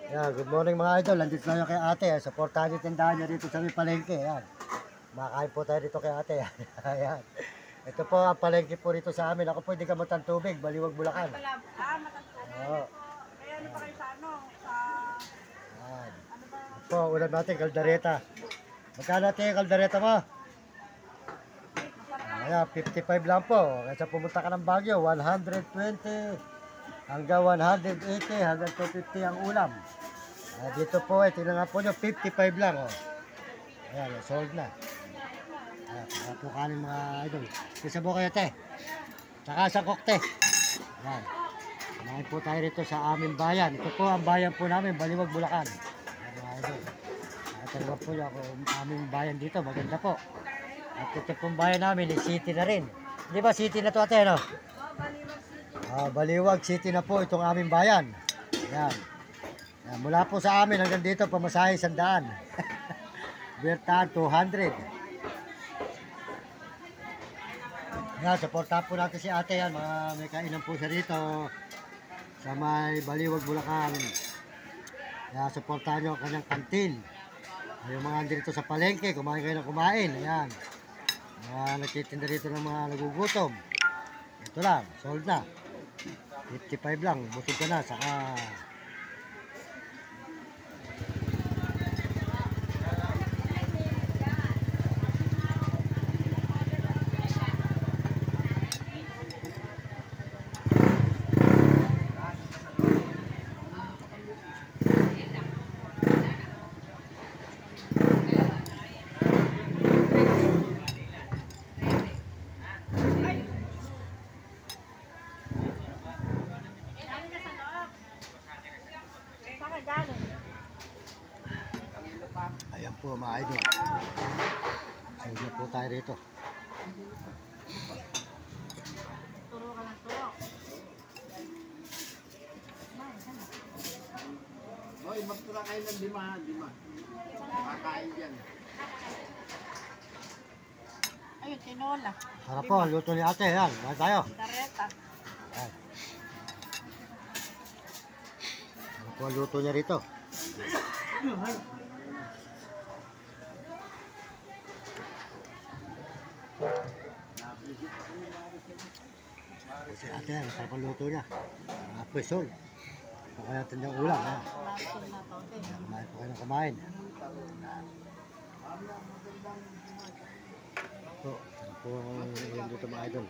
Yeah, good morning mga idol. Nandito tayo kay ate. Supportahan yung tindahan niya dito sa may palengke. Yan. Makain po tayo dito kay ate. Ayan. Ito po ang palengke po dito sa amin. Ako po hindi ka matantubig. Baliwag, Bulacan. Matagpuan. Oo. Kaya ano pa kayo sa ano? Sa... Ayan. Ano ba? Ito po, ulam natin, kaldereta. Magkano natin yung kaldereta mo? Ayan, 55 lang po. Kaysa pumunta ka ng Baguio, 120 hanggang 180 hanggang 250 ang ulam. Dito po tingnan nga po nyo, 55 lang. Oh. Ayan, sold na. Ayan, po kanin mga idol. Kisa po kayo, te. Tsaka sa kokte. Ayan. Kumain po tayo rito sa aming bayan. Ito po ang bayan po namin, Baliwag, Bulacan. Ayan, mga idol. Talaga po yung aming bayan dito, maganda po. At ito pong bayan namin, city na rin. Di ba city na to, ate, no? Baliwag City na po itong aming bayan. Yan. Yan. Mula po sa amin hanggang dito, pamasahe 100. Bertahan 200. Yan, supportahan po natin si ate yan. Mga may kainan po siya rito sa may Baliwag, Bulacan. Yan, supportahan nyo ang kanyang kantin. Yung mga dito sa palengke, kumain kayo ng kumain. Ayan. Mga nagtitinda rito ng mga nagugutom. Ito lang, sold na. 55 lang, busog ka na, saka ayan po mga idol. Sold na po tayo rito. Turo ka ng turo. Hoy, magtura kayo ng lima. Makakain dyan. Ayun, tinola. Harap po, luto ni ate. Yan, mahin tayo. Dareta. Yan. Harap po ang luto niya rito. Si ate, ang sarap ang luto niya. Presol. Kaya natin yung ulam. Ha? Lason na to. Kumain po kayo ng kumain. Ito, ano po yung dito mga idol.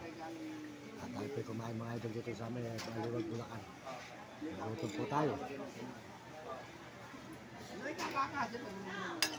At tayo po kumain mga idol dito sa amin. Baliwag, Bulacan. Nagutom po tayo. Ano yung kakakasin?